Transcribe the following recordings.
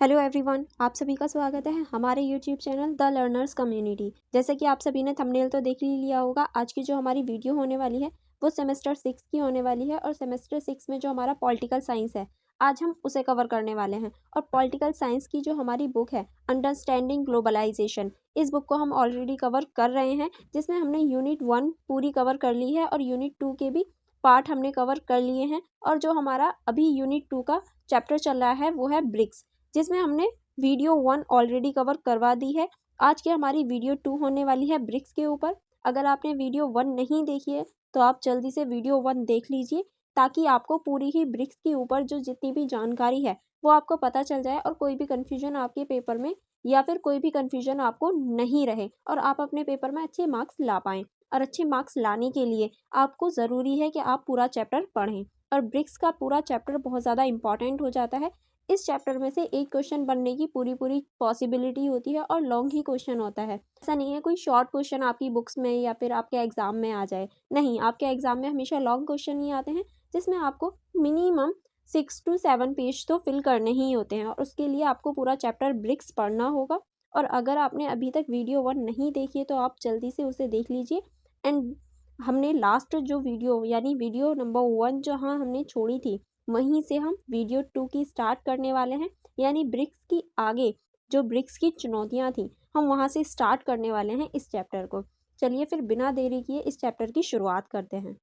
Hello everyone, आप सभी का स्वागत है हमारे YouTube channel the learners community. जैसे कि आप सभी ने थंबनेल तो देख ही लिया होगा, आज की जो हमारी वीडियो होने वाली है वो सेमेस्टर 6 की होने वाली है। और सेमेस्टर 6 में जो हमारा पॉलिटिकल साइंस है, आज हम उसे कवर करने वाले हैं। और पॉलिटिकल साइंस की जो हमारी बुक है अंडरस्टैंडिंग ग्लोबलाइजेशन, इस बुक को हम ऑलरेडी कवर कर रहे हैं, जिसमें हमने यूनिट 1 पूरी कवर कर ली है और यूनिट 2 के भी पार्ट हमने कवर कर लिए हैं। और जो हमारा अभी यूनिट 2 का चैप्टर चल रहा है वो है ब्रिक्स, जिसमें हमने वीडियो 1 ऑलरेडी कवर करवा दी है। आज की हमारी वीडियो 2 होने वाली है ब्रिक्स के ऊपर। अगर आपने वीडियो 1 नहीं देखी है तो आप जल्दी से वीडियो 1 देख लीजिए, ताकि आपको पूरी ही ब्रिक्स के ऊपर जो जितनी भी जानकारी है वो आपको पता चल जाए और कोई भी कन्फ्यूजन आपके पेपर में या फिर कोई भी कन्फ्यूजन आपको नहीं रहे और आप अपने पेपर में अच्छे मार्क्स ला पाएँ। और अच्छे मार्क्स लाने के लिए आपको ज़रूरी है कि आप पूरा चैप्टर पढ़ें। और ब्रिक्स का पूरा चैप्टर बहुत ज़्यादा इंपॉर्टेंट हो जाता है। इस चैप्टर में से एक क्वेश्चन बनने की पूरी पॉसिबिलिटी होती है और लॉन्ग ही क्वेश्चन होता है। ऐसा नहीं है कोई शॉर्ट क्वेश्चन आपकी बुक्स में या फिर आपके एग्जाम में आ जाए, नहीं, आपके एग्जाम में हमेशा लॉन्ग क्वेश्चन ही आते हैं, जिसमें आपको मिनिमम 6 to 7 पेज तो फिल करने ही होते हैं और उसके लिए आपको पूरा चैप्टर ब्रिक्स पढ़ना होगा। और अगर आपने अभी तक वीडियो 1 नहीं देखी है तो आप जल्दी से उसे देख लीजिए। एंड हमने लास्ट जो वीडियो यानी वीडियो नंबर 1 जहाँ हमने छोड़ी थी, वहीं से हम वीडियो 2 की स्टार्ट करने वाले हैं। यानी ब्रिक्स की आगे जो ब्रिक्स की चुनौतियां थी, हम वहां से स्टार्ट करने वाले हैं इस चैप्टर को। चलिए फिर बिना देरी किए इस चैप्टर की शुरुआत करते हैं।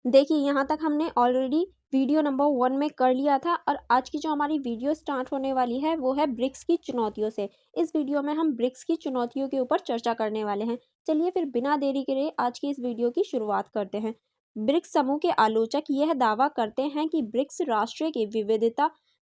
देखिए, यहाँ तक हमने ऑलरेडी वीडियो नंबर 1 में कर लिया था और आज की जो हमारी वीडियो स्टार्ट होने वाली है वो है ब्रिक्स की चुनौतियों से। इस वीडियो में हम ब्रिक्स की चुनौतियों के ऊपर चर्चा करने वाले हैं। चलिए फिर बिना देरी करे आज की इस वीडियो की शुरुआत करते हैं। ब्रिक्स समूह के आलोचक यह दावा करते हैं कि ब्रिक्स राष्ट्र के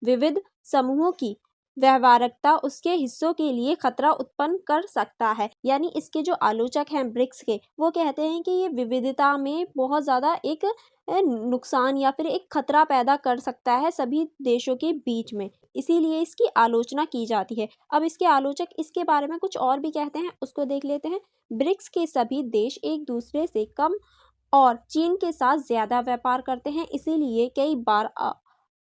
विविध समूहों की व्यवहारिकता उसके हिस्सों के लिए खतरा उत्पन्न कर सकता है। यानी इसके जो आलोचक हैं ब्रिक्स के, वो कहते हैं कि ये विविधता में बहुत ज़्यादा एक नुकसान या फिर एक खतरा पैदा कर सकता है सभी देशों के बीच में, इसीलिए इसकी आलोचना की जाती है। अब इसके आलोचक इसके बारे में कुछ और भी कहते हैं, उसको देख लेते हैं। ब्रिक्स के सभी देश एक दूसरे से कम और चीन के साथ ज्यादा व्यापार करते हैं, इसीलिए कई बार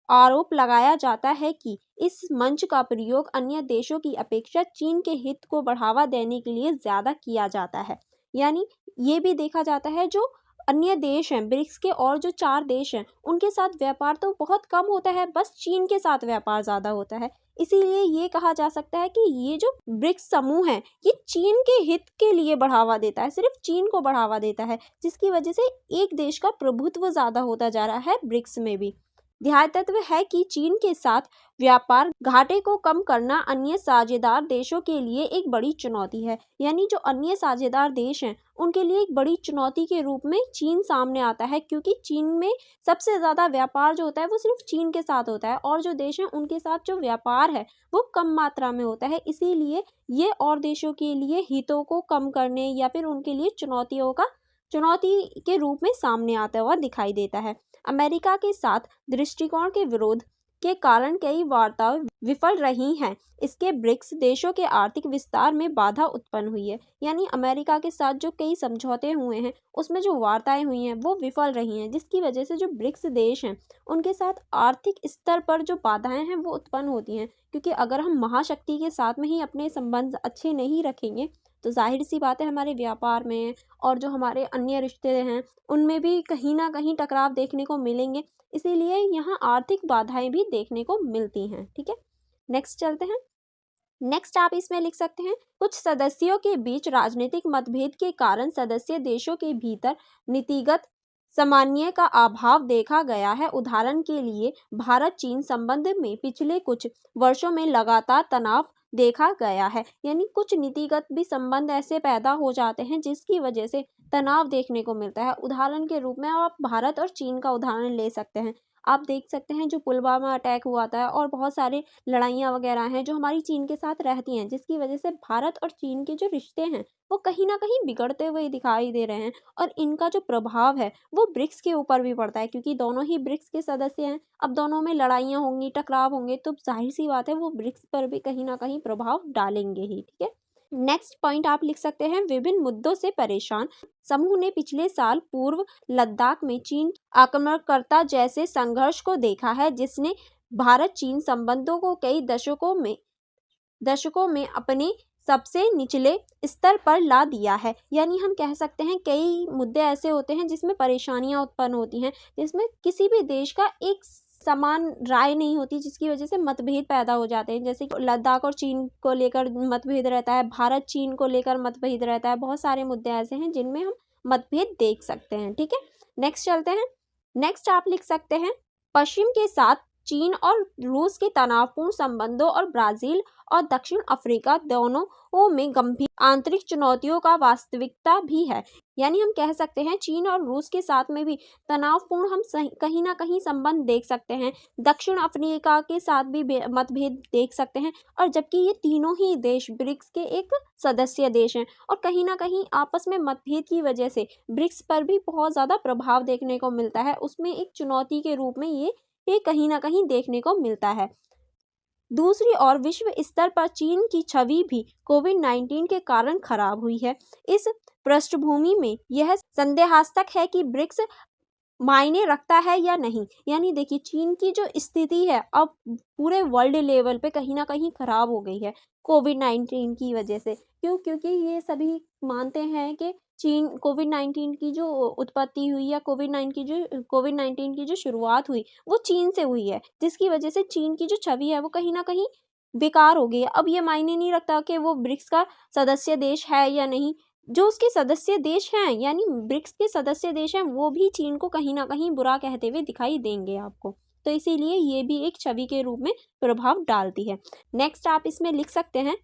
आरोप लगाया जाता है कि इस मंच का प्रयोग अन्य देशों की अपेक्षा चीन के हित को बढ़ावा देने के लिए ज्यादा किया जाता है। यानी ये भी देखा जाता है जो अन्य देश हैं ब्रिक्स के और जो 4 देश हैं उनके साथ व्यापार तो बहुत कम होता है, बस चीन के साथ व्यापार ज्यादा होता है। इसीलिए ये कहा जा सकता है कि ये जो ब्रिक्स समूह है ये चीन के हित के लिए बढ़ावा देता है, सिर्फ चीन को बढ़ावा देता है, जिसकी वजह से एक देश का प्रभुत्व ज्यादा होता जा रहा है ब्रिक्स में भी। ध्यान तत्व है कि चीन के साथ व्यापार घाटे को कम करना अन्य साझेदार देशों के लिए एक बड़ी चुनौती है। यानी जो अन्य साझेदार देश हैं उनके लिए एक बड़ी चुनौती के रूप में चीन सामने आता है, क्योंकि चीन में सबसे ज़्यादा व्यापार जो होता है वो सिर्फ चीन के साथ होता है और जो देश हैं उनके साथ जो व्यापार है वो कम मात्रा में होता है। इसीलिए ये और देशों के लिए हितों को कम करने या फिर उनके लिए चुनौती के रूप में सामने आता हुआ दिखाई देता है। अमेरिका के साथ दृष्टिकोण के विरोध के कारण कई वार्ताएं विफल रही हैं। इसके ब्रिक्स देशों के आर्थिक विस्तार में बाधा उत्पन्न हुई है। यानी अमेरिका के साथ जो कई समझौते हुए हैं उसमें जो वार्ताएं हुई हैं वो विफल रही हैं, जिसकी वजह से जो ब्रिक्स देश हैं उनके साथ आर्थिक स्तर पर जो बाधाएं हैं वो उत्पन्न होती हैं। क्योंकि अगर हम महाशक्ति के साथ में ही अपने संबंध अच्छे नहीं रखेंगे तो जाहिर सी बात है हमारे व्यापार में और जो हमारे अन्य रिश्ते हैं उनमें भी कहीं ना कहीं टकराव देखने को मिलेंगे। इसीलिए यहाँ आर्थिक बाधाएं भी देखने को मिलती हैं। ठीक है, नेक्स्ट चलते हैं। नेक्स्ट आप इसमें लिख सकते हैं, कुछ सदस्यों के बीच राजनीतिक मतभेद के कारण सदस्य देशों के भीतर नीतिगत समन्वय का अभाव देखा गया है। उदाहरण के लिए भारत चीन संबंध में पिछले कुछ वर्षों में लगातार तनाव देखा गया है। यानी कुछ नीतिगत भी संबंध ऐसे पैदा हो जाते हैं जिसकी वजह से तनाव देखने को मिलता है। उदाहरण के रूप में आप भारत और चीन का उदाहरण ले सकते हैं। आप देख सकते हैं जो पुलवामा अटैक हुआ था और बहुत सारे लड़ाइयाँ वगैरह हैं जो हमारी चीन के साथ रहती हैं, जिसकी वजह से भारत और चीन के जो रिश्ते हैं वो कहीं न कहीं बिगड़ते हुए दिखाई दे रहे हैं और इनका जो प्रभाव है वो ब्रिक्स के ऊपर भी पड़ता है, क्योंकि दोनों ही ब्रिक्स के सदस्य हैं। अब दोनों में लड़ाइयाँ होंगी, टकराव होंगे, तो ज़ाहिर-सी बात है वो ब्रिक्स पर भी कहीं न कहीं प्रभाव डालेंगे ही, ठीक है? नेक्स्ट पॉइंट आप लिख सकते हैं, विभिन्न मुद्दों से परेशान समूह ने पिछले साल पूर्व लद्दाख में चीन आक्रमणकर्ता जैसे संघर्ष को देखा है, जिसने भारत चीन संबंधों को कई दशकों में अपने सबसे निचले स्तर पर ला दिया है। यानी हम कह सकते हैं कई मुद्दे ऐसे होते हैं जिसमें परेशानियां उत्पन्न होती हैं, जिसमें किसी भी देश का एक समान राय नहीं होती, जिसकी वजह से मतभेद पैदा हो जाते हैं। जैसे कि लद्दाख और चीन को लेकर मतभेद रहता है, भारत चीन को लेकर मतभेद रहता है, बहुत सारे मुद्दे ऐसे हैं जिनमें हम मतभेद देख सकते हैं, ठीक है। नेक्स्ट चलते हैं। नेक्स्ट आप लिख सकते हैं, पश्चिम के साथ चीन और रूस के तनावपूर्ण संबंधों और ब्राजील और दक्षिण अफ्रीका दोनों में गंभीर आंतरिक चुनौतियों का वास्तविकता भी है। यानी हम कह सकते हैं चीन और रूस के साथ में भी तनावपूर्ण हम कहीं ना कहीं संबंध देख सकते हैं, दक्षिण अफ्रीका के साथ भी मतभेद देख सकते हैं, और जबकि ये तीनों ही देश ब्रिक्स के एक सदस्य देश हैं और कहीं ना कहीं आपस में मतभेद की वजह से ब्रिक्स पर भी बहुत ज़्यादा प्रभाव देखने को मिलता है। उसमें एक चुनौती के रूप में ये कहीं ना कहीं देखने को मिलता है। दूसरी ओर विश्व स्तर पर चीन की छवि भी कोविड-19 के कारण खराब हुई है। इस पृष्ठभूमि में यह संदेहास्पद है कि ब्रिक्स मायने रखता है या नहीं। यानी देखिए चीन की जो स्थिति है अब पूरे वर्ल्ड लेवल पे कहीं ना कहीं खराब हो गई है कोविड-19 की वजह से। क्यों? क्योंकि ये सभी मानते हैं कि चीन कोविड-19 की जो उत्पत्ति हुई या कोविड-19 की जो शुरुआत हुई वो चीन से हुई है, जिसकी वजह से चीन की जो छवि है वो कहीं ना कहीं बेकार हो गई है। अब ये मायने नहीं रखता कि वो ब्रिक्स का सदस्य देश है या नहीं। जो उसके सदस्य देश हैं, यानी ब्रिक्स के सदस्य देश हैं, वो भी चीन को कहीं ना कहीं बुरा कहते हुए दिखाई देंगे आपको। तो इसीलिए ये भी एक छवि के रूप में प्रभाव डालती है। नेक्स्ट आप इसमें लिख सकते हैं,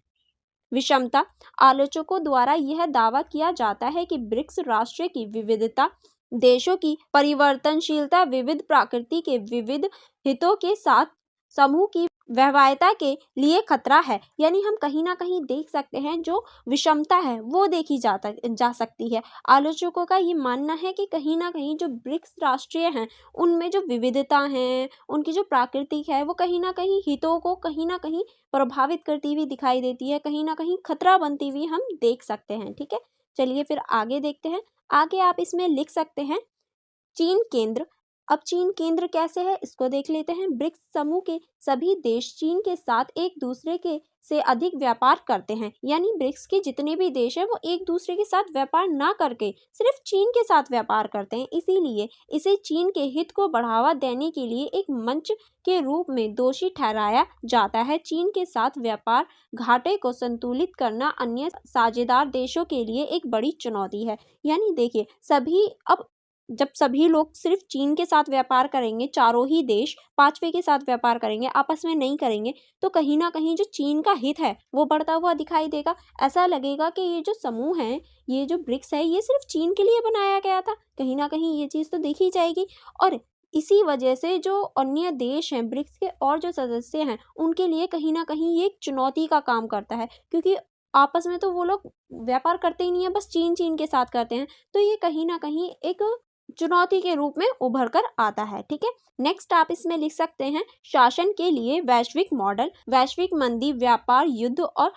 विषमता। आलोचकों द्वारा यह दावा किया जाता है कि ब्रिक्स राष्ट्र की विविधता, देशों की परिवर्तनशीलता, विविध प्रकृति के विविध हितों के साथ समूह की व्यवहार्यता के लिए खतरा है। यानी हम कहीं ना कहीं देख सकते हैं जो विषमता है वो देखी जा सकती है। आलोचकों का ये मानना है कि कहीं ना कहीं जो ब्रिक्स राष्ट्रीय हैं उनमें जो विविधता है, उनकी जो प्राकृतिक है, वो कहीं ना कहीं हितों को कहीं ना कहीं प्रभावित करती हुई दिखाई देती है, कहीं ना कहीं खतरा बनती हुई हम देख सकते हैं, ठीक है। चलिए फिर आगे देखते हैं। आगे आप इसमें लिख सकते हैं, चीन केंद्र। अब चीन केंद्र कैसे है इसको देख लेते हैं। ब्रिक्स समूह के सभी देश चीन के साथ एक दूसरे के से अधिक व्यापार करते हैं। यानी ब्रिक्स के जितने भी देश हैं वो एक दूसरे के साथ व्यापार ना करके सिर्फ चीन के साथ व्यापार करते हैं। इसीलिए इसे चीन के हित को बढ़ावा देने के लिए एक मंच के रूप में दोषी ठहराया जाता है। चीन के साथ व्यापार घाटे को संतुलित करना अन्य साझेदार देशों के लिए एक बड़ी चुनौती है। यानी देखिए जब सभी लोग सिर्फ चीन के साथ व्यापार करेंगे, चारों ही देश पांचवे के साथ व्यापार करेंगे, आपस में नहीं करेंगे, तो कहीं ना कहीं जो चीन का हित है वो बढ़ता हुआ दिखाई देगा। ऐसा लगेगा कि ये जो समूह है, ये जो ब्रिक्स है, ये सिर्फ चीन के लिए बनाया गया था। कहीं ना कहीं ये चीज़ तो देखी जाएगी और इसी वजह से जो अन्य देश हैं ब्रिक्स के और जो सदस्य हैं उनके लिए कहीं ना कहीं ये एक चुनौती का काम करता है, क्योंकि आपस में तो वो लोग व्यापार करते ही नहीं है, बस चीन के साथ करते हैं। तो ये कहीं ना कहीं एक चुनौती के रूप में उभर कर आता है, ठीक है। नेक्स्ट आप इसमें लिख सकते हैं, शासन के लिए वैश्विक मॉडल। वैश्विक मंदी, व्यापार, युद्ध और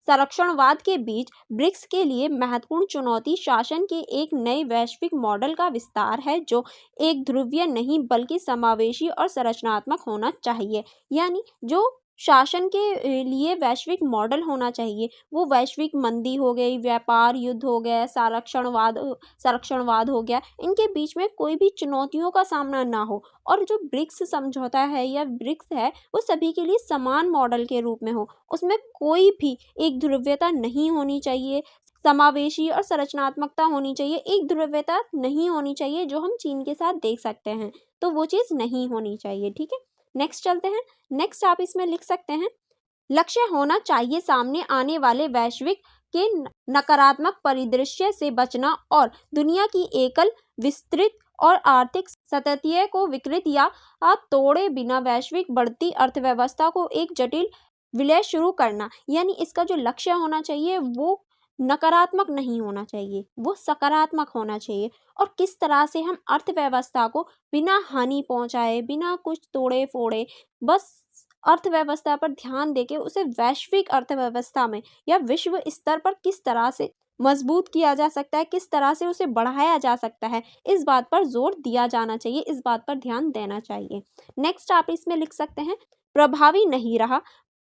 संरक्षणवाद के बीच ब्रिक्स के लिए महत्वपूर्ण चुनौती शासन के एक नए वैश्विक मॉडल का विस्तार है, जो एक ध्रुवीय नहीं बल्कि समावेशी और संरचनात्मक होना चाहिए। यानी जो शासन के लिए वैश्विक मॉडल होना चाहिए वो वैश्विक मंदी हो गई, व्यापार, युद्ध हो गया, संरक्षणवाद हो गया, इनके बीच में कोई भी चुनौतियों का सामना ना हो, और जो ब्रिक्स समझौता है या ब्रिक्स है वो सभी के लिए समान मॉडल के रूप में हो। उसमें कोई भी एक ध्रुवीयता नहीं होनी चाहिए, समावेशी और संरचनात्मकता होनी चाहिए। एक ध्रुवीयता नहीं होनी चाहिए जो हम चीन के साथ देख सकते हैं, तो वो चीज़ नहीं होनी चाहिए, ठीक है। नेक्स्ट चलते हैं। नेक्स्ट आप इसमें लिख सकते हैं, लक्ष्य होना चाहिए सामने आने वाले वैश्विक के नकारात्मक परिदृश्य से बचना और दुनिया की एकल, विस्तृत और आर्थिक सतत को विकृत या तोड़े बिना वैश्विक बढ़ती अर्थव्यवस्था को एक जटिल विलय शुरू करना। यानी इसका जो लक्ष्य होना चाहिए वो नकारात्मक नहीं होना चाहिए, वो सकारात्मक होना चाहिए। और किस तरह से हम अर्थव्यवस्था को बिना हानि पहुंचाए, बिना कुछ तोड़े फोड़े, बस अर्थव्यवस्था पर ध्यान देके उसे वैश्विक अर्थव्यवस्था में या विश्व स्तर पर किस तरह से मजबूत किया जा सकता है, किस तरह से उसे बढ़ाया जा सकता है, इस बात पर जोर दिया जाना चाहिए, इस बात पर ध्यान देना चाहिए। नेक्स्ट आप इसमें लिख सकते हैं, प्रभावी नहीं रहा,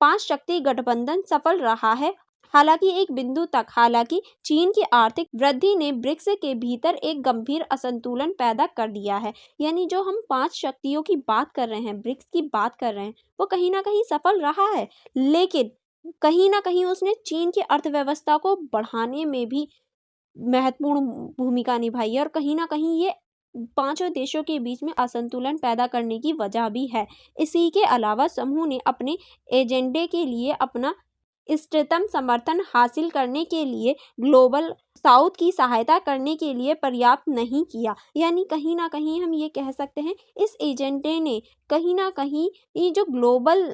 5 शक्ति गठबंधन सफल रहा है। हालांकि एक बिंदु तक, हालांकि चीन की आर्थिक वृद्धि ने ब्रिक्स के भीतर एक गंभीर असंतुलन पैदा कर दिया है। यानी जो हम 5 शक्तियों की बात कर रहे हैं, ब्रिक्स की बात कर रहे हैं, वो कहीं ना कहीं सफल रहा है, लेकिन कहीं ना कहीं उसने चीन की अर्थव्यवस्था को बढ़ाने में भी महत्वपूर्ण भूमिका निभाई है और कहीं ना कहीं ये पांचों देशों के बीच में असंतुलन पैदा करने की वजह भी है। इसी के अलावा समूह ने अपने एजेंडे के लिए अपना इष्टतम समर्थन हासिल करने के लिए ग्लोबल साउथ की सहायता करने के लिए पर्याप्त नहीं किया। यानी कहीं ना कहीं हम ये कह सकते हैं, इस एजेंडे ने कहीं ना कहीं ये जो ग्लोबल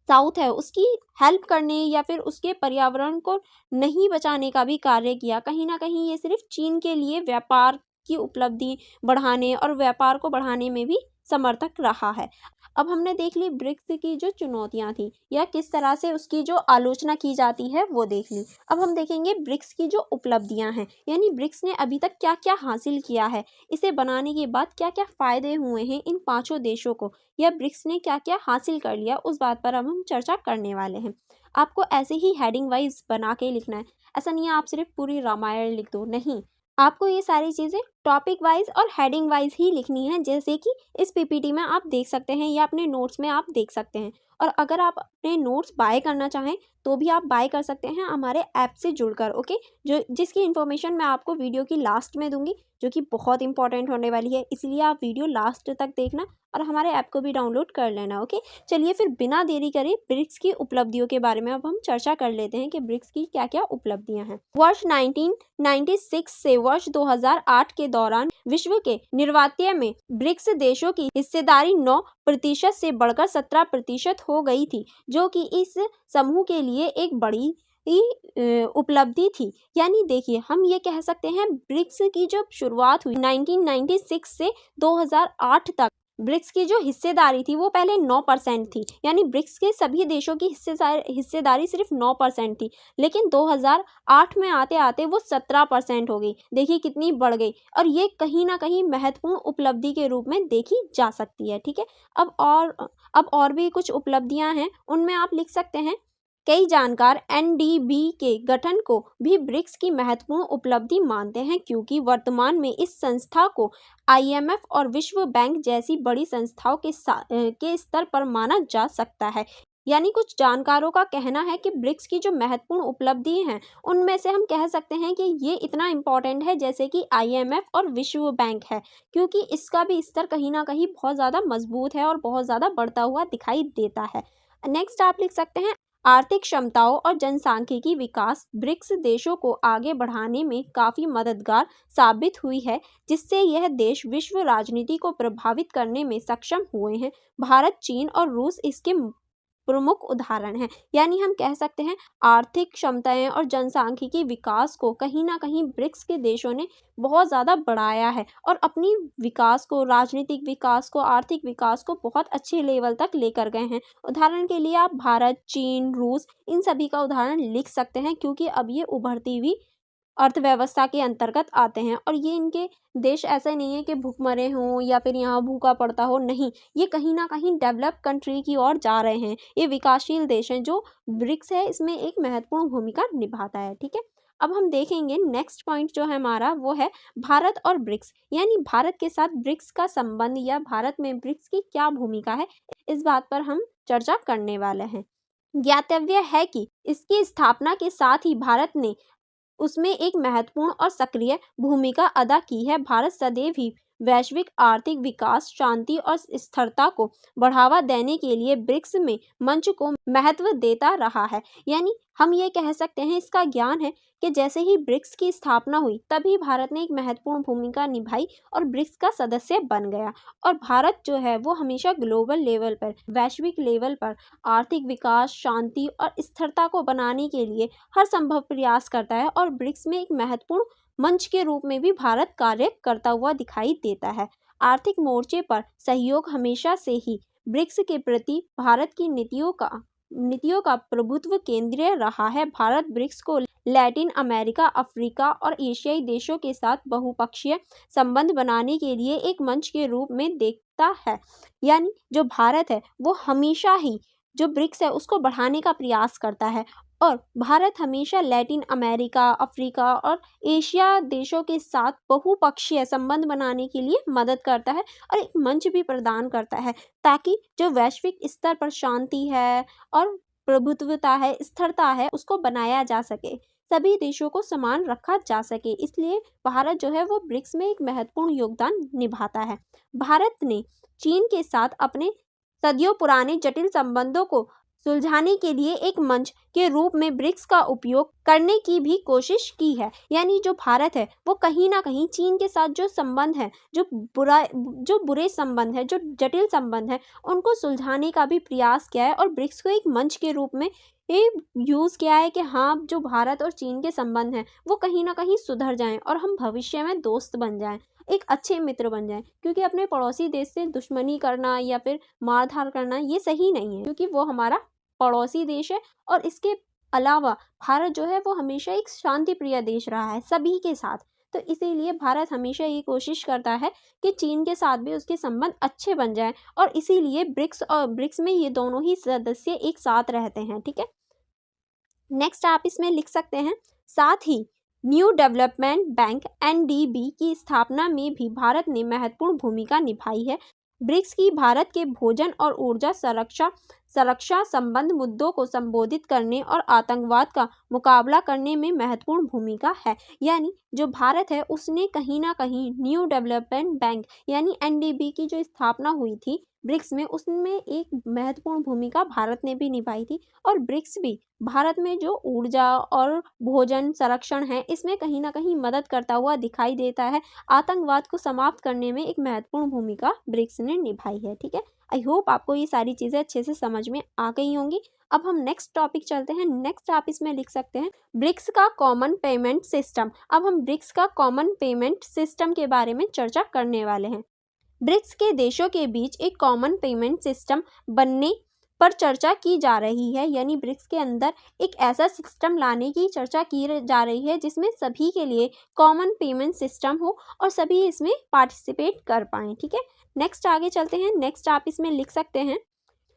साउथ है उसकी हेल्प करने या फिर उसके पर्यावरण को नहीं बचाने का भी कार्य किया। कहीं ना कहीं ये सिर्फ चीन के लिए व्यापार की उपलब्धि बढ़ाने और व्यापार को बढ़ाने में भी समर्थक रहा है। अब हमने देख ली ब्रिक्स की जो चुनौतियां थी या किस तरह से उसकी जो आलोचना की जाती है वो देख ली। अब हम देखेंगे ब्रिक्स की जो उपलब्धियां हैं, यानी ब्रिक्स ने अभी तक क्या क्या हासिल किया है, इसे बनाने के बाद क्या क्या फायदे हुए हैं इन पांचों देशों को, या ब्रिक्स ने क्या क्या हासिल कर लिया, उस बात पर अब हम चर्चा करने वाले हैं। आपको ऐसे ही हेडिंग वाइज बना के लिखना है, ऐसा नहीं है आप सिर्फ पूरी रामायण लिख दो, नहीं, आपको ये सारी चीज़ें टॉपिक वाइज और हेडिंग वाइज ही लिखनी है, जैसे कि इस पीपीटी में आप देख सकते हैं या अपने नोट्स में आप देख सकते हैं। और अगर आप अपने नोट्स बाय करना चाहें तो भी आप बाय कर सकते हैं हमारे ऐप से जुड़कर, ओके, जो जिसकी इन्फॉर्मेशन मैं आपको वीडियो की लास्ट में दूंगी, जो कि बहुत इंपॉर्टेंट होने वाली है, इसलिए आप वीडियो लास्ट तक देखना और हमारे ऐप को भी डाउनलोड कर लेना, ओके। चलिए फिर बिना देरी करे ब्रिक्स की उपलब्धियों के बारे में अब हम चर्चा कर लेते हैं कि ब्रिक्स की क्या क्या उपलब्धियां हैं। वर्ष 1996 से वर्ष 2008 के दौरान विश्व के निर्वात्य में ब्रिक्स देशों की हिस्सेदारी 9% से बढ़कर 17% हो गई थी, जो कि इस समूह के लिए एक बड़ी उपलब्धि थी। यानी देखिए हम ये कह सकते हैं, ब्रिक्स की जब शुरुआत हुई 1996 से 2008 तक, ब्रिक्स की जो हिस्सेदारी थी वो पहले 9% थी। यानी ब्रिक्स के सभी देशों की हिस्सेदारी सिर्फ 9% थी, लेकिन 2008 में आते आते वो 17% हो गई। देखिए कितनी बढ़ गई, और ये कहीं ना कहीं महत्वपूर्ण उपलब्धि के रूप में देखी जा सकती है, ठीक है। अब और भी कुछ उपलब्धियां हैं, उनमें आप लिख सकते हैं, कई जानकार एनडीबी के गठन को भी ब्रिक्स की महत्वपूर्ण उपलब्धि मानते हैं, क्योंकि वर्तमान में इस संस्था को आईएमएफ और विश्व बैंक जैसी बड़ी संस्थाओं के स्तर पर माना जा सकता है। यानी कुछ जानकारों का कहना है कि ब्रिक्स की जो महत्वपूर्ण उपलब्धि हैं उनमें से हम कह सकते हैं कि ये इतना इम्पोर्टेंट है जैसे कि आईएमएफ और विश्व बैंक है, क्योंकि इसका भी स्तर कहीं ना कहीं बहुत ज़्यादा मजबूत है और बहुत ज़्यादा बढ़ता हुआ दिखाई देता है। नेक्स्ट आप लिख सकते हैं, आर्थिक क्षमताओं और जनसांख्यिकी विकास ब्रिक्स देशों को आगे बढ़ाने में काफ़ी मददगार साबित हुई है, जिससे यह देश विश्व राजनीति को प्रभावित करने में सक्षम हुए हैं। भारत, चीन और रूस इसके प्रमुख उदाहरण हैं। यानी हम कह सकते हैं आर्थिक क्षमताएं और जनसांख्यिकी विकास को कहीं ना कहीं ब्रिक्स के देशों ने बहुत ज़्यादा बढ़ाया है और अपनी विकास को, राजनीतिक विकास को, आर्थिक विकास को बहुत अच्छे लेवल तक लेकर गए हैं। उदाहरण के लिए आप भारत, चीन, रूस, इन सभी का उदाहरण लिख सकते हैं, क्योंकि अब ये उभरती हुई अर्थव्यवस्था के अंतर्गत आते हैं और ये इनके देश ऐसे नहीं है कि भूखमरे हों या फिर यहाँ भूखा पड़ता हो, नहीं, ये कहीं ना कहीं डेवलप कंट्री की ओर जा रहे हैं। ये विकासशील देश हैं, जो ब्रिक्स है इसमें एक महत्वपूर्ण भूमिका निभाता है, ठीक है। अब हम देखेंगे नेक्स्ट पॉइंट जो है हमारा, वो है भारत और ब्रिक्स, यानी भारत के साथ ब्रिक्स का संबंध या भारत में ब्रिक्स की क्या भूमिका है, इस बात पर हम चर्चा करने वाले हैं। ज्ञातव्य है कि इसकी स्थापना के साथ ही भारत ने उसमें एक महत्वपूर्ण और सक्रिय भूमिका अदा की है। भारत सदैव ही वैश्विक आर्थिक विकास, शांति और स्थिरता को बढ़ावा देने के लिए ब्रिक्स में मंच को महत्व देता रहा है। यानी हम ये कह सकते हैं, इसका ज्ञान है कि जैसे ही ब्रिक्स की स्थापना हुई तभी भारत ने एक महत्वपूर्ण भूमिका निभाई और ब्रिक्स का सदस्य बन गया। और भारत जो है वो हमेशा ग्लोबल लेवल पर, वैश्विक लेवल पर आर्थिक विकास, शांति और स्थिरता को बनाने के लिए हर संभव प्रयास करता है और ब्रिक्स में एक महत्वपूर्ण मंच के रूप में भी भारत कार्य करता हुआ दिखाई देता है। आर्थिक मोर्चे पर सहयोग हमेशा से ही ब्रिक्स के प्रति भारत की नीतियों का प्रभुत्व केंद्रीय रहा है। भारत ब्रिक्स को लैटिन अमेरिका, अफ्रीका और एशियाई देशों के साथ बहुपक्षीय संबंध बनाने के लिए एक मंच के रूप में देखता है। यानी जो भारत है वो हमेशा ही जो ब्रिक्स है उसको बढ़ाने का प्रयास करता है और भारत हमेशा लैटिन अमेरिका, अफ्रीका और एशिया देशों के साथ बहुपक्षीय संबंध बनाने के लिए मदद करता है और एक मंच भी प्रदान करता है ताकि जो वैश्विक स्तर पर शांति है और प्रभुत्वता है, स्थिरता है, उसको बनाया जा सके, सभी देशों को समान रखा जा सके। इसलिए भारत जो है वो ब्रिक्स में एक महत्वपूर्ण योगदान निभाता है। भारत ने चीन के साथ अपने सदियों पुराने जटिल संबंधों को सुलझाने के लिए एक मंच के रूप में ब्रिक्स का उपयोग करने की भी कोशिश की है। यानी जो भारत है वो कहीं ना कहीं चीन के साथ जो संबंध है, जो बुरे संबंध है, जो जटिल संबंध है, उनको सुलझाने का भी प्रयास किया है और ब्रिक्स को एक मंच के रूप में यूज़ किया है कि हाँ, जो भारत और चीन के संबंध हैं वो कहीं ना कहीं सुधर जाएं और हम भविष्य में दोस्त बन जाएं, एक अच्छे मित्र बन जाएं। क्योंकि अपने पड़ोसी देश से दुश्मनी करना या फिर मारधाड़ करना ये सही नहीं है, क्योंकि वो हमारा पड़ोसी देश है। और इसके अलावा भारत जो है वो हमेशा एक शांति प्रिय देश रहा है सभी के साथ। तो इसीलिए भारत हमेशा ये कोशिश करता है कि चीन के साथ भी उसके संबंध अच्छे बन जाएं और इसीलिए ब्रिक्स में ये दोनों ही सदस्य एक साथ रहते हैं। ठीक है, नेक्स्ट आप इसमें लिख सकते हैं, साथ ही न्यू डेवलपमेंट बैंक NDB की स्थापना में भी भारत ने महत्वपूर्ण भूमिका निभाई है। ब्रिक्स की भारत के भोजन और ऊर्जा सुरक्षा संबंध मुद्दों को संबोधित करने और आतंकवाद का मुकाबला करने में महत्वपूर्ण भूमिका है। यानी जो भारत है उसने कहीं ना कहीं न्यू डेवलपमेंट बैंक यानी NDB की जो स्थापना हुई थी ब्रिक्स में, उसमें एक महत्वपूर्ण भूमिका भारत ने भी निभाई थी। और ब्रिक्स भी भारत में जो ऊर्जा और भोजन संरक्षण है इसमें कहीं ना कहीं मदद करता हुआ दिखाई देता है। आतंकवाद को समाप्त करने में एक महत्वपूर्ण भूमिका ब्रिक्स ने निभाई है। ठीक है, आई होप आपको ये सारी चीज़ें अच्छे से समझ में आ गई होंगी। अब हम नेक्स्ट टॉपिक चलते हैं। नेक्स्ट आप इसमें लिख सकते हैं ब्रिक्स का कॉमन पेमेंट सिस्टम। अब हम ब्रिक्स का कॉमन पेमेंट सिस्टम के बारे में चर्चा करने वाले हैं। ब्रिक्स के देशों के बीच एक कॉमन पेमेंट सिस्टम बनने पर चर्चा की जा रही है। यानी ब्रिक्स के अंदर एक ऐसा सिस्टम लाने की चर्चा की जा रही है जिसमें सभी के लिए कॉमन पेमेंट सिस्टम हो और सभी इसमें पार्टिसिपेट कर पाएँ। ठीक है, नेक्स्ट आगे चलते हैं। नेक्स्ट आप इसमें लिख सकते हैं,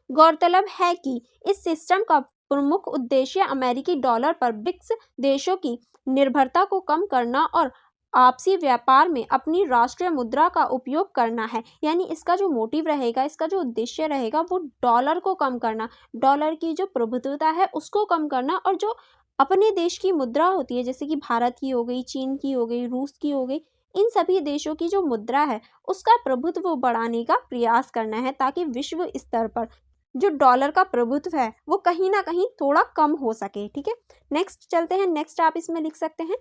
गौरतलब है कि इस सिस्टम का प्रमुख उद्देश्य अमेरिकी डॉलर पर ब्रिक्स देशों की निर्भरता को कम करना और आपसी व्यापार में अपनी राष्ट्रीय मुद्रा का उपयोग करना है। यानी इसका जो मोटिव रहेगा, इसका जो उद्देश्य रहेगा वो डॉलर को कम करना, डॉलर की जो प्रभुत्वता है उसको कम करना और जो अपने देश की मुद्रा होती है जैसे कि भारत की हो गई, चीन की हो गई, रूस की हो गई, इन सभी देशों की जो मुद्रा है उसका प्रभुत्व बढ़ाने का प्रयास करना है ताकि विश्व स्तर पर जो डॉलर का प्रभुत्व है वो कहीं ना कहीं थोड़ा कम हो सके। ठीक है, नेक्स्ट चलते हैं। नेक्स्ट आप इसमें लिख सकते हैं,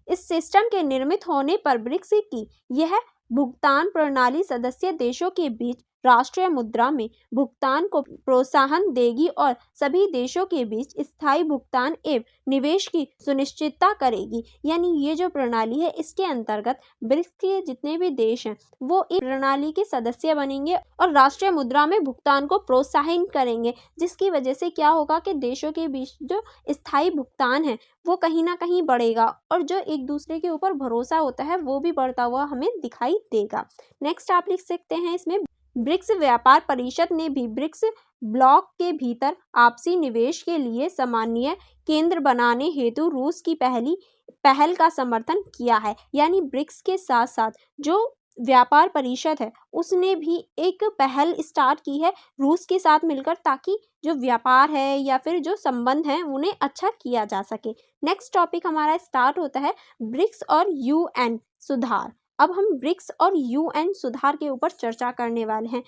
इस सिस्टम के निर्मित होने पर ब्रिक्स की यह भुगतान प्रणाली सदस्य देशों के बीच राष्ट्रीय मुद्रा में भुगतान को प्रोत्साहन देगी और सभी देशों के बीच स्थायी भुगतान एवं निवेश की सुनिश्चितता करेगी। यानी ये जो प्रणाली है इसके अंतर्गत ब्रिक्स के जितने भी देश हैं वो इस प्रणाली के सदस्य बनेंगे और राष्ट्रीय मुद्रा में भुगतान को प्रोत्साहित करेंगे, जिसकी वजह से क्या होगा कि देशों के बीच जो स्थायी भुगतान है वो कहीं ना कहीं बढ़ेगा और जो एक दूसरे के ऊपर भरोसा होता है वो भी बढ़ता हुआ हमें दिखाई देगा। नेक्स्ट आप लिख सकते हैं इसमें, ब्रिक्स व्यापार परिषद ने भी ब्रिक्स ब्लॉक के भीतर आपसी निवेश के लिए सामान्य केंद्र बनाने हेतु रूस की पहल का समर्थन किया है। यानी ब्रिक्स के साथ साथ जो व्यापार परिषद है उसने भी एक पहल स्टार्ट की है रूस के साथ मिलकर, ताकि जो व्यापार है या फिर जो संबंध है उन्हें अच्छा किया जा सके। नेक्स्ट टॉपिक हमारा स्टार्ट होता है ब्रिक्स और UN सुधार। अब हम ब्रिक्स और यूएन सुधार के ऊपर चर्चा करने वाले हैं।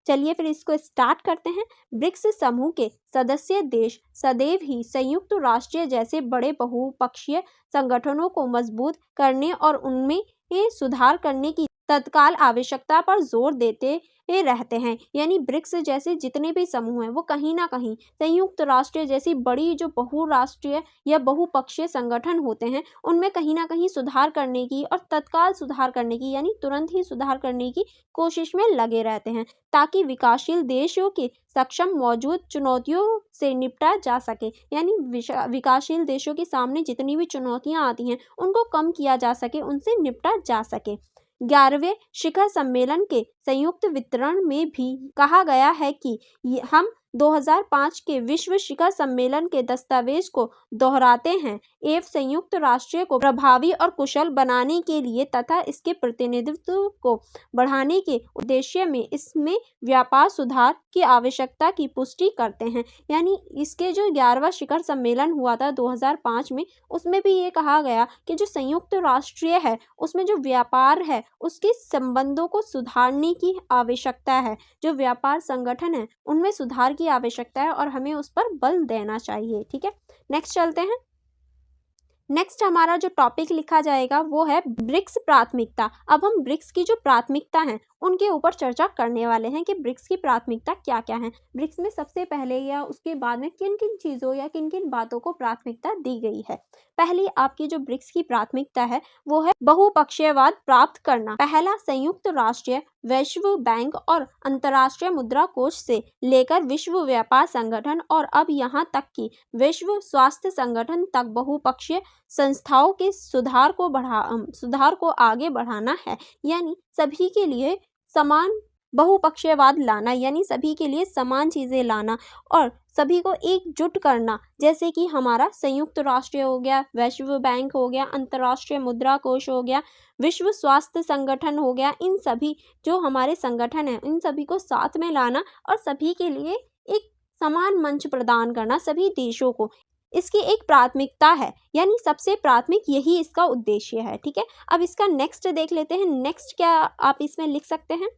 चलिए फिर इसको स्टार्ट करते हैं। ब्रिक्स समूह के सदस्य देश सदैव ही संयुक्त राष्ट्र जैसे बड़े बहुपक्षीय संगठनों को मजबूत करने और उनमें सुधार करने की तत्काल आवश्यकता पर जोर देते रहते हैं। यानी ब्रिक्स जैसे जितने भी समूह हैं वो कहीं ना कहीं संयुक्त राष्ट्र जैसी बड़ी जो बहुराष्ट्रीय या बहुपक्षीय संगठन होते हैं उनमें कहीं ना कहीं सुधार करने की और तत्काल सुधार करने की यानी तुरंत ही सुधार करने की कोशिश में लगे रहते हैं, ताकि विकासशील देशों के सक्षम मौजूद चुनौतियों से निपटा जा सके। यानी विकासशील देशों के सामने जितनी भी चुनौतियां आती हैं उनको कम किया जा सके, उनसे निपटा जा सके। 11वें शिखर सम्मेलन के संयुक्त वितरण में भी कहा गया है कि हम 2005 के विश्व शिखर सम्मेलन के दस्तावेज को दोहराते हैं एवं संयुक्त राष्ट्र को प्रभावी और कुशल बनाने के लिए तथा इसके प्रतिनिधित्व को बढ़ाने के उद्देश्य में इसमें व्यापार सुधार की आवश्यकता की पुष्टि करते हैं। यानी इसके जो 11वां शिखर सम्मेलन हुआ था 2005 में, उसमें भी ये कहा गया कि जो संयुक्त राष्ट्र है उसमें जो व्यापार है उसके संबंधों को सुधारने की आवश्यकता है। जो व्यापार संगठन है उनमें सुधार की आवश्यकता है और हमें उस पर बल देना चाहिए। ठीक है, नेक्स्ट चलते हैं। नेक्स्ट हमारा जो टॉपिक लिखा जाएगा वो है ब्रिक्स प्राथमिकता। अब हम ब्रिक्स की जो प्राथमिकता है उनके ऊपर चर्चा करने वाले हैं कि ब्रिक्स की प्राथमिकता क्या क्या है। ब्रिक्स में सबसे पहले या उसके बाद में किन किन चीज़ों या किन किन बातों को प्राथमिकता दी गई है। पहली आपकी जो ब्रिक्स की प्राथमिकता है वो है बहुपक्षीयवाद प्राप्त करना। पहला, संयुक्त राष्ट्र, वैश्व बैंक और अंतर्राष्ट्रीय मुद्रा कोष से लेकर विश्व व्यापार संगठन और अब यहाँ तक कि विश्व स्वास्थ्य संगठन तक बहुपक्षीय संस्थाओं के सुधार को आगे बढ़ाना है। यानी सभी के लिए समान बहुपक्षीयवाद लाना, यानी सभी के लिए समान चीज़ें लाना और सभी को एकजुट करना। जैसे कि हमारा संयुक्त राष्ट्र हो गया, वैश्व बैंक हो गया, अंतर्राष्ट्रीय मुद्रा कोष हो गया, विश्व स्वास्थ्य संगठन हो गया, इन सभी जो हमारे संगठन हैं इन सभी को साथ में लाना और सभी के लिए एक समान मंच प्रदान करना सभी देशों को, इसकी एक प्राथमिकता है। यानी सबसे प्राथमिक यही इसका उद्देश्य है। ठीक है, अब इसका नेक्स्ट देख लेते हैं। नेक्स्ट क्या आप इसमें लिख सकते हैं,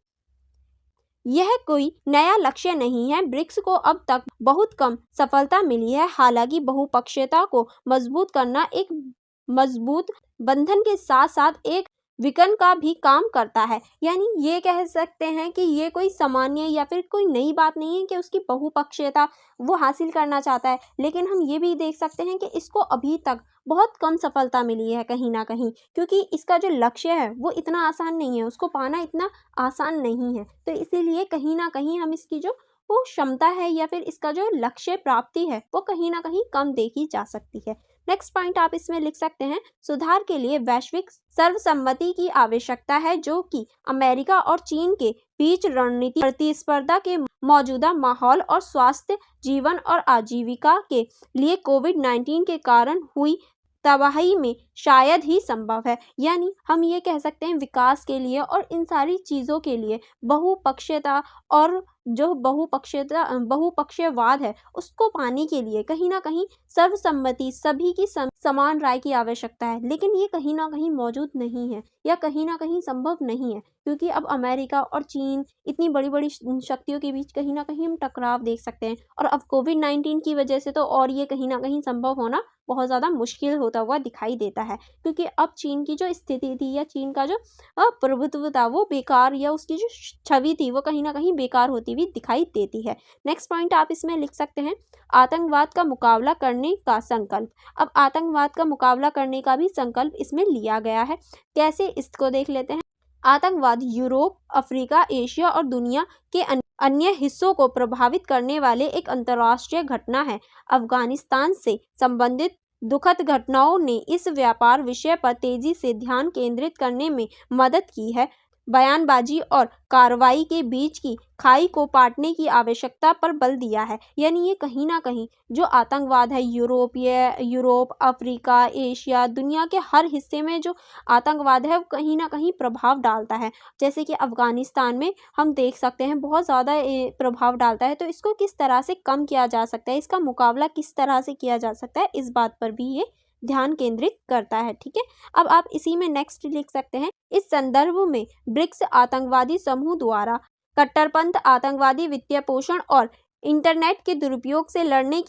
यह कोई नया लक्ष्य नहीं है। ब्रिक्स को अब तक बहुत कम सफलता मिली है। हालांकि बहुपक्षीयता को मजबूत करना एक मजबूत बंधन के साथ साथ एक विकर्ण का भी काम करता है। यानी ये कह सकते हैं कि ये कोई सामान्य या फिर कोई नई बात नहीं है कि उसकी बहुपक्षीयता वो हासिल करना चाहता है, लेकिन हम ये भी देख सकते हैं कि इसको अभी तक बहुत कम सफलता मिली है कहीं ना कहीं, क्योंकि इसका जो लक्ष्य है वो इतना आसान नहीं है, उसको पाना इतना आसान नहीं है। तो इसीलिए कहीं ना कहीं हम इसकी जो वो क्षमता है या फिर इसका जो लक्ष्य प्राप्ति है वो कहीं ना कहीं कम देखी जा सकती है। नेक्स्ट पॉइंट आप इसमें लिख सकते हैं, सुधार के लिए वैश्विक सर्वसम्मति की आवश्यकता है जो कि अमेरिका और चीन के बीच रणनीति प्रतिस्पर्धा के मौजूदा माहौल और स्वास्थ्य, जीवन और आजीविका के लिए कोविड-19 के कारण हुई तबाही में शायद ही संभव है। यानी हम ये कह सकते हैं विकास के लिए और इन सारी चीज़ों के लिए बहुपक्षीयता और जो बहुपक्षीयवाद है उसको पाने के लिए कहीं ना कहीं सर्वसम्मति, सभी की समान राय की आवश्यकता है। लेकिन ये कहीं ना कहीं मौजूद नहीं है या कहीं ना कहीं संभव नहीं है, क्योंकि अब अमेरिका और चीन इतनी बड़ी बड़ी शक्तियों के बीच कहीं ना कहीं हम टकराव देख सकते हैं। और अब कोविड-19 की वजह से तो और ये कहीं ना कहीं संभव होना बहुत ज़्यादा मुश्किल होता हुआ दिखाई देता है, क्योंकि अब चीन की जो स्थिति थी या चीन का जो प्रभुत्व था वो बेकार, या उसकी जो छवि थी वो कहीं ना कहीं बेकार होती हुई दिखाई देती है। नेक्स्ट पॉइंट आप इसमें लिख सकते हैं, आतंकवाद का मुकाबला करने का संकल्प। अब आतंकवाद का मुकाबला करने का भी संकल्प इसमें लिया गया है। कैसे, इसको देख लेते हैं। आतंकवाद यूरोप, अफ्रीका, एशिया और दुनिया के अन्य हिस्सों को प्रभावित करने वाले एक अंतर्राष्ट्रीय घटना है। अफगानिस्तान से संबंधित दुखद घटनाओं ने इस व्यापार विषय पर तेजी से ध्यान केंद्रित करने में मदद की है। बयानबाजी और कार्रवाई के बीच की खाई को पाटने की आवश्यकता पर बल दिया है। यानी ये कहीं ना कहीं जो आतंकवाद है यूरोप, अफ्रीका, एशिया, दुनिया के हर हिस्से में जो आतंकवाद है वो कहीं ना कहीं प्रभाव डालता है। जैसे कि अफगानिस्तान में हम देख सकते हैं बहुत ज़्यादा प्रभाव डालता है। तो इसको किस तरह से कम किया जा सकता है, इसका मुकाबला किस तरह से किया जा सकता है, इस बात पर भी ये ध्यान केंद्रित करता है। ठीक है, अब आप इसी में नेक्स्ट लिख सकते हैं, इस संदर्भ में ब्रिक्स आतंकवादी समूह द्वारा कट्टरपंथ, आतंकवादी वित्तीय पोषण और इंटरनेट के दुरुपयोग से लड़ने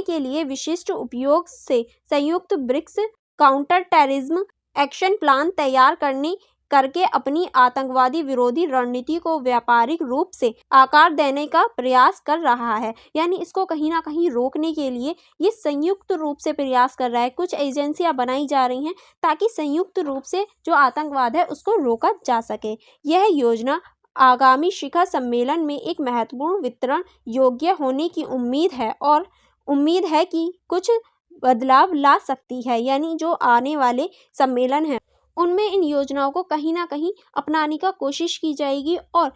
के लिए विशिष्ट उपयोग से संयुक्त BRICS counter terrorism action plan तैयार करके अपनी आतंकवादी विरोधी रणनीति को व्यापारिक रूप से आकार देने का प्रयास कर रहा है। यानी इसको कहीं ना कहीं रोकने के लिए ये संयुक्त रूप से प्रयास कर रहा है। कुछ एजेंसियां बनाई जा रही हैं ताकि संयुक्त रूप से जो आतंकवाद है उसको रोका जा सके। यह योजना आगामी शिखर सम्मेलन में एक महत्वपूर्ण वितरण योग्य होने की उम्मीद है कि कुछ बदलाव ला सकती है। यानी जो आने वाले सम्मेलन हैं उनमें इन योजनाओं को कहीं ना कहीं अपनाने का कोशिश की जाएगी और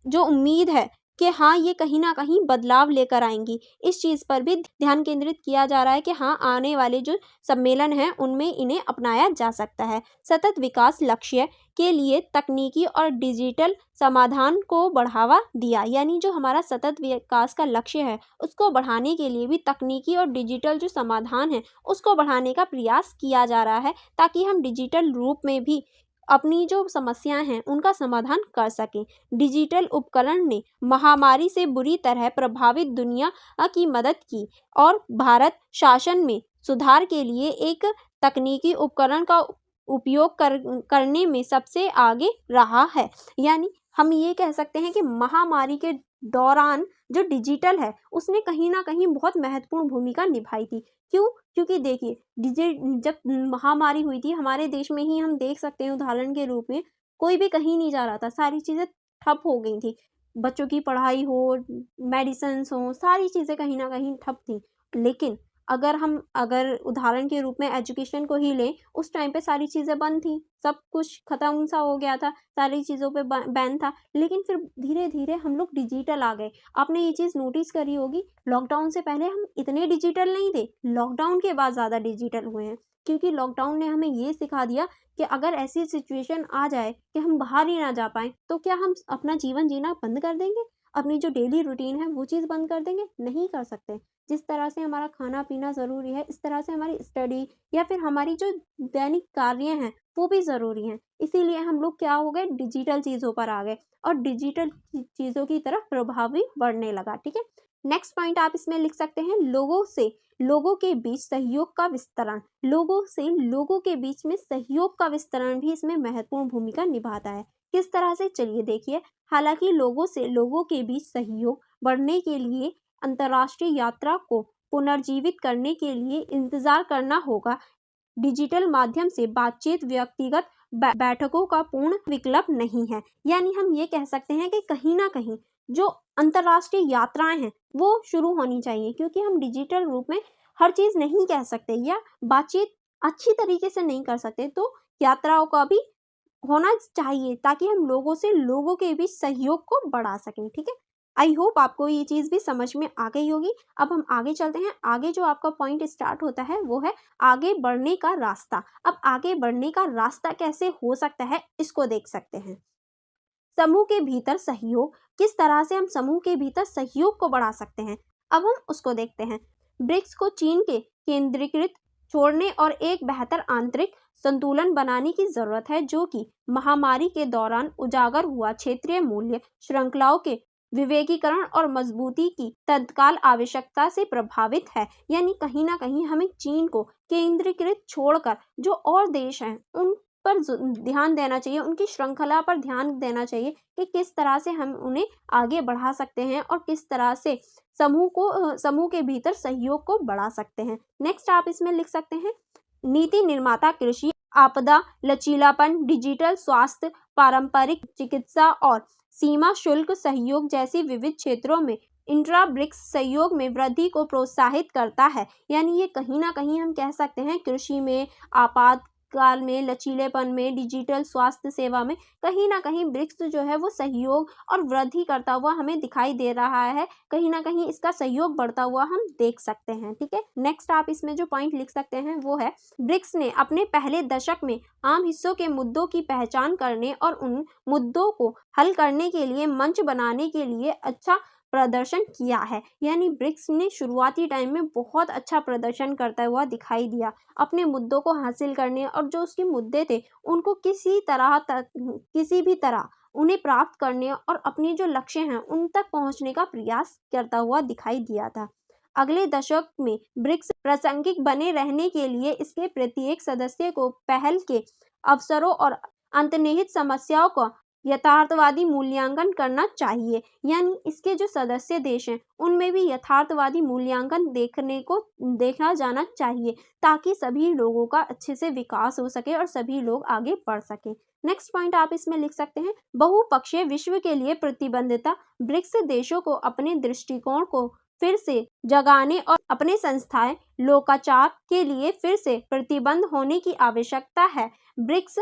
जो उम्मीद है कि हाँ ये कहीं ना कहीं बदलाव लेकर आएंगी, इस चीज़ पर भी ध्यान केंद्रित किया जा रहा है कि हाँ आने वाले जो सम्मेलन हैं उनमें इन्हें अपनाया जा सकता है। सतत विकास लक्ष्य के लिए तकनीकी और डिजिटल समाधान को बढ़ावा दिया। यानी जो हमारा सतत विकास का लक्ष्य है उसको बढ़ाने के लिए भी तकनीकी और डिजिटल जो समाधान है उसको बढ़ाने का प्रयास किया जा रहा है ताकि हम डिजिटल रूप में भी अपनी जो समस्याएं हैं उनका समाधान कर सकें। डिजिटल उपकरण ने महामारी से बुरी तरह प्रभावित दुनिया की मदद की और भारत शासन में सुधार के लिए एक तकनीकी उपकरण का उपयोग करने में सबसे आगे रहा है। यानी हम ये कह सकते हैं कि महामारी के दौरान जो डिजिटल है उसने कहीं ना कहीं बहुत महत्वपूर्ण भूमिका निभाई थी। क्यों? क्योंकि देखिए जब महामारी हुई थी हमारे देश में ही हम देख सकते हैं, उदाहरण के रूप में कोई भी कहीं नहीं जा रहा था, सारी चीज़ें ठप हो गई थी। बच्चों की पढ़ाई हो, मेडिसिन हो, सारी चीज़ें कहीं ना कहीं ठप थी। लेकिन अगर उदाहरण के रूप में एजुकेशन को ही लें, उस टाइम पे सारी चीज़ें बंद थी, सब कुछ ख़त्म सा हो गया था, सारी चीज़ों पे बैन था। लेकिन फिर धीरे धीरे हम लोग डिजिटल आ गए। आपने ये चीज़ नोटिस करी होगी, लॉकडाउन से पहले हम इतने डिजिटल नहीं थे, लॉकडाउन के बाद ज़्यादा डिजिटल हुए हैं। क्योंकि लॉकडाउन ने हमें ये सिखा दिया कि अगर ऐसी सिचुएशन आ जाए कि हम बाहर ही ना जा पाएँ तो क्या हम अपना जीवन जीना बंद कर देंगे? अपनी जो डेली रूटीन है वो चीज़ बंद कर देंगे? नहीं कर सकते। जिस तरह से हमारा खाना पीना ज़रूरी है, इस तरह से हमारी स्टडी या फिर हमारी जो दैनिक कार्य हैं वो भी ज़रूरी हैं। इसीलिए हम लोग क्या हो गए, डिजिटल चीज़ों पर आ गए और डिजिटल चीज़ों की तरफ प्रभाव भी बढ़ने लगा। ठीक है, नेक्स्ट पॉइंट आप इसमें लिख सकते हैं, लोगों के बीच सहयोग का विस्तरण। लोगों से लोगों के बीच में सहयोग का विस्तरण भी इसमें महत्वपूर्ण भूमिका निभाता है। किस तरह से, चलिए देखिए। हालांकि लोगों से लोगों के बीच सहयोग बढ़ने के लिए अंतर्राष्ट्रीय यात्रा को पुनर्जीवित करने के लिए इंतजार करना होगा। डिजिटल माध्यम से बातचीत व्यक्तिगत बैठकों का पूर्ण विकल्प नहीं है। यानी हम ये कह सकते हैं कि कहीं ना कहीं जो अंतर्राष्ट्रीय यात्राएं हैं वो शुरू होनी चाहिए, क्योंकि हम डिजिटल रूप में हर चीज़ नहीं कह सकते या बातचीत अच्छी तरीके से नहीं कर सकते, तो यात्राओं का भी होना चाहिए ताकि हम लोगों से लोगों के बीच सहयोग को बढ़ा सकें। ठीक है, आई होप आपको ये चीज़ भी समझ में आ गई होगी। अब हम आगे चलते हैं। आगे जो आपका पॉइंट स्टार्ट होता है वो है आगे बढ़ने का रास्ता। अब आगे बढ़ने का रास्ता कैसे हो सकता है इसको देख सकते हैं। समूह के भीतर सहयोग, किस तरह से हम समूह के भीतर सहयोग को बढ़ा सकते हैं, अब हम उसको देखते हैं। ब्रिक्स को चीन के केंद्रीकृत छोड़ने और एक बेहतर आंतरिक संतुलन बनाने की जरूरत है, जो कि महामारी के दौरान उजागर हुआ क्षेत्रीय मूल्य श्रृंखलाओं के विवेकीकरण और मजबूती की तत्काल आवश्यकता से प्रभावित है। यानी कहीं ना कहीं हमें चीन को केंद्रीकृत छोड़कर जो और देश हैं उन पर ध्यान देना चाहिए, उनकी श्रृंखला पर ध्यान देना चाहिए कि किस तरह से हम उन्हें आगे बढ़ा सकते हैं और किस तरह से समूह के भीतर सहयोग को बढ़ा सकते हैं। नेक्स्ट आप इसमें लिख सकते हैं, नीति निर्माता कृषि, आपदा, लचीलापन, डिजिटल स्वास्थ्य, पारंपरिक चिकित्सा और सीमा शुल्क सहयोग जैसी विविध क्षेत्रों में इंट्रा ब्रिक्स सहयोग में वृद्धि को प्रोत्साहित करता है। यानी ये कहीं ना कहीं हम कह सकते हैं कृषि में, आपातकाल में, लचीलेपन में, डिजिटल स्वास्थ्य सेवा में कहीं ना कहीं ब्रिक्स जो है वो सहयोग और वृद्धि करता हुआ हमें दिखाई दे रहा है। कहीं ना कहीं इसका सहयोग बढ़ता हुआ हम देख सकते हैं। ठीक है, नेक्स्ट आप इसमें जो पॉइंट लिख सकते हैं वो है, ब्रिक्स ने अपने पहले दशक में आम हिस्सों के मुद्दों की पहचान करने और उन मुद्दों को हल करने के लिए मंच बनाने के लिए अच्छा प्रदर्शन किया है। यानी ब्रिक्स ने शुरुआती टाइम में बहुत अच्छा प्रदर्शन करता हुआ दिखाई दिया। अपने मुद्दों को हासिल करने और जो उसके मुद्दे थे उनको किसी भी तरह उन्हें प्राप्त करने और अपने जो लक्ष्य हैं उन तक पहुंचने का प्रयास करता हुआ दिखाई दिया था। अगले दशक में ब्रिक्स प्रासंगिक बने रहने के लिए इसके प्रत्येक सदस्य को पहल के अवसरों और अंतर्निहित समस्याओं का यथार्थवादी मूल्यांकन करना चाहिए। यानी इसके जो सदस्य देश हैं उनमें भी यथार्थवादी मूल्यांकन देखा जाना चाहिए, ताकि सभी लोगों का अच्छे से विकास हो सके और सभी लोग आगे बढ़ सकें। नेक्स्ट पॉइंट आप इसमें लिख सकते हैं, बहुपक्षीय विश्व के लिए प्रतिबद्धता। ब्रिक्स देशों को अपने दृष्टिकोण को फिर से जगाने और अपने संस्थाएं लोकाचार के लिए फिर से प्रतिबद्ध होने की आवश्यकता है। ब्रिक्स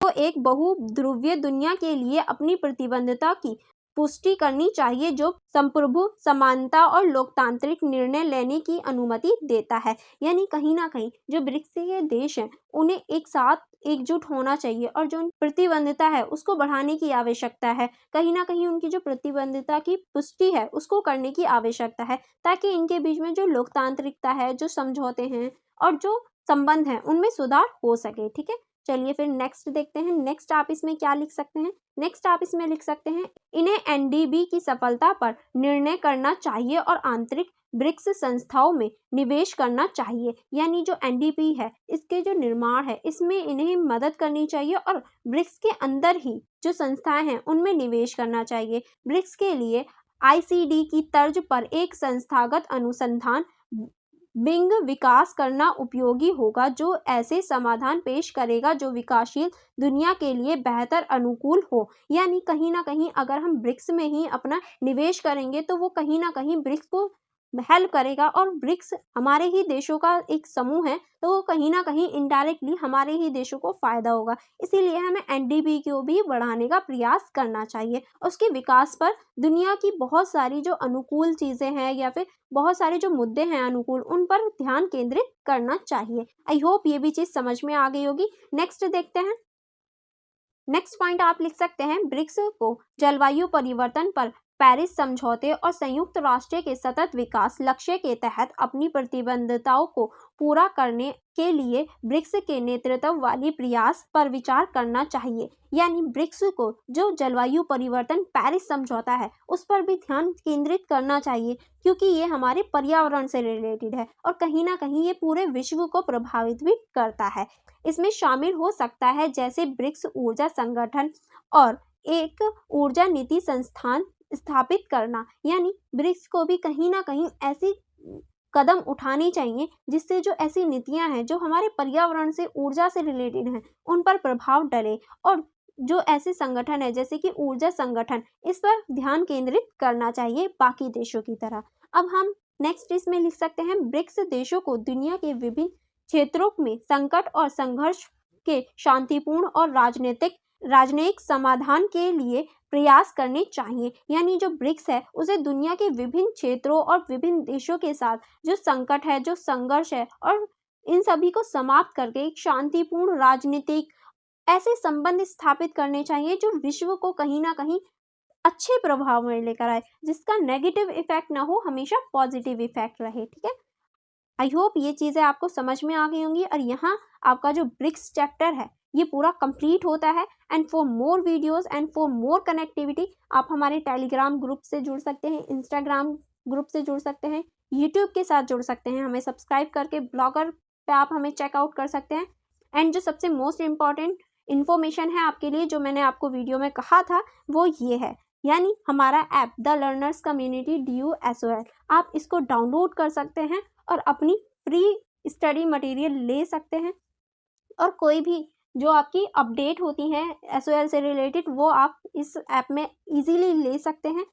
को एक बहुध्रुवीय दुनिया के लिए अपनी प्रतिबद्धता की पुष्टि करनी चाहिए, जो संप्रभु, समानता और लोकतांत्रिक निर्णय लेने की अनुमति देता है। यानी कहीं ना कहीं जो ब्रिक्स के देश हैं उन्हें एक साथ एकजुट होना चाहिए और जो प्रतिबद्धता है उसको बढ़ाने की आवश्यकता है। कहीं ना कहीं उनकी जो प्रतिबद्धता की पुष्टि है उसको करने की आवश्यकता है, ताकि इनके बीच में जो लोकतांत्रिकता है, जो समझौते हैं और जो संबंध हैं उनमें सुधार हो सके। ठीक है, चलिए फिर नेक्स्ट देखते हैं। नेक्स्ट आप इसमें क्या लिख सकते हैं? नेक्स्ट आप इसमें लिख सकते हैं, इन्हें एनडीबी की सफलता पर निर्णय करना चाहिए और आंतरिक ब्रिक्स संस्थाओं में निवेश करना चाहिए। यानी जो एनडीबी है इसके जो निर्माण है इसमें इन्हें मदद करनी चाहिए और ब्रिक्स के अंदर ही जो संस्थाएं हैं उनमें निवेश करना चाहिए। ब्रिक्स के लिए आईसीडी की तर्ज पर एक संस्थागत अनुसंधान बिंग विकास करना उपयोगी होगा, जो ऐसे समाधान पेश करेगा जो विकासशील दुनिया के लिए बेहतर अनुकूल हो। यानी कहीं ना कहीं अगर हम ब्रिक्स में ही अपना निवेश करेंगे तो वो कहीं ना कहीं ब्रिक्स को हेल्प करेगा, और ब्रिक्स हमारे ही देशों का एक समूह है तो वो कहीं ना कहीं इनडायरेक्टली हमारे ही देशों को फायदा होगा। इसीलिए हमें एनडीबी को भी बढ़ाने का प्रयास करना चाहिए। उसके विकास पर दुनिया की बहुत सारी जो अनुकूल चीज़ें हैं या फिर बहुत सारे जो मुद्दे हैं अनुकूल, उन पर ध्यान केंद्रित करना चाहिए। आई होप ये भी चीज़ समझ में आ गई होगी। नेक्स्ट देखते हैं। नेक्स्ट पॉइंट आप लिख सकते हैं, ब्रिक्स को जलवायु परिवर्तन पर पेरिस समझौते और संयुक्त राष्ट्र के सतत विकास लक्ष्य के तहत अपनी प्रतिबद्धताओं को पूरा करने के लिए ब्रिक्स के नेतृत्व वाली प्रयास पर विचार करना चाहिए। यानी ब्रिक्स को जो जलवायु परिवर्तन पेरिस समझौता है उस पर भी ध्यान केंद्रित करना चाहिए, क्योंकि ये हमारे पर्यावरण से रिलेटेड है और कहीं ना कहीं ये पूरे विश्व को प्रभावित भी करता है। इसमें शामिल हो सकता है जैसे ब्रिक्स ऊर्जा संगठन और एक ऊर्जा नीति संस्थान स्थापित करना। यानी ब्रिक्स को भी कहीं ना कहीं ऐसी कदम उठानी चाहिए जिससे जो ऐसी नीतियां हैं जो हमारे पर्यावरण से, ऊर्जा से रिलेटेड हैं, उन पर प्रभाव डले, और जो ऐसे संगठन है जैसे कि ऊर्जा संगठन, इस पर ध्यान केंद्रित करना चाहिए बाकी देशों की तरह। अब हम नेक्स्ट इसमें लिख सकते हैं, ब्रिक्स देशों को दुनिया के विभिन्न क्षेत्रों में संकट और संघर्ष के शांतिपूर्ण और राजनयिक समाधान के लिए प्रयास करने चाहिए। यानी जो ब्रिक्स है उसे दुनिया के विभिन्न क्षेत्रों और विभिन्न देशों के साथ जो संकट है, जो संघर्ष है, और इन सभी को समाप्त करके एक शांतिपूर्ण राजनीतिक ऐसे संबंध स्थापित करने चाहिए जो विश्व को कहीं ना कहीं अच्छे प्रभाव में लेकर आए, जिसका नेगेटिव इफेक्ट ना हो, हमेशा पॉजिटिव इफेक्ट रहे। ठीक है, आई होप ये चीज़ें आपको समझ में आ गई होंगी। और यहाँ आपका जो ब्रिक्स चैप्टर है ये पूरा कंप्लीट होता है। And for more videos and for more connectivity आप हमारे टेलीग्राम ग्रुप से जुड़ सकते हैं, इंस्टाग्राम ग्रुप से जुड़ सकते हैं, यूट्यूब के साथ जुड़ सकते हैं। हमें सब्सक्राइब करके ब्लॉगर पे आप हमें चेकआउट कर सकते हैं। एंड जो सबसे मोस्ट इम्पॉर्टेंट इन्फॉर्मेशन है आपके लिए, जो मैंने आपको वीडियो में कहा था, वो ये है, यानी हमारा app the learners community DUSOL, आप इसको डाउनलोड कर सकते हैं और अपनी फ्री स्टडी मटेरियल ले सकते हैं। और कोई भी जो आपकी अपडेट होती हैं SOL से रिलेटेड, वो आप इस ऐप में इजीली ले सकते हैं।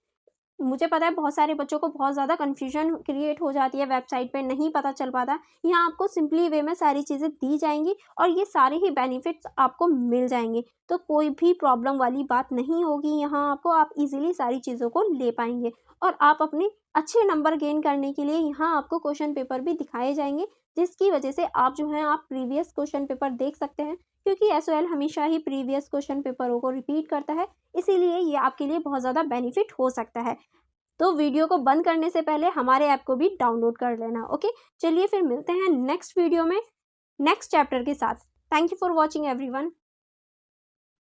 मुझे पता है बहुत सारे बच्चों को बहुत ज़्यादा कन्फ्यूजन क्रिएट हो जाती है, वेबसाइट पे नहीं पता चल पाता। यहाँ आपको सिंपली वे में सारी चीज़ें दी जाएंगी और ये सारे ही बेनिफिट्स आपको मिल जाएंगे, तो कोई भी प्रॉब्लम वाली बात नहीं होगी। यहाँ आपको, आप इजीली सारी चीज़ों को ले पाएंगे और आप अपने अच्छे नंबर गेन करने के लिए यहाँ आपको क्वेश्चन पेपर भी दिखाए जाएंगे, जिसकी वजह से आप जो है आप प्रीवियस क्वेश्चन पेपर देख सकते हैं, क्योंकि एसओएल हमेशा ही प्रीवियस क्वेश्चन पेपरों को रिपीट करता है, इसीलिए ये आपके लिए बहुत ज़्यादा बेनिफिट हो सकता है। तो वीडियो को बंद करने से पहले हमारे ऐप को भी डाउनलोड कर लेना। ओके, चलिए फिर मिलते हैं नेक्स्ट वीडियो में नेक्स्ट चैप्टर के साथ। Thank you for watching everyone.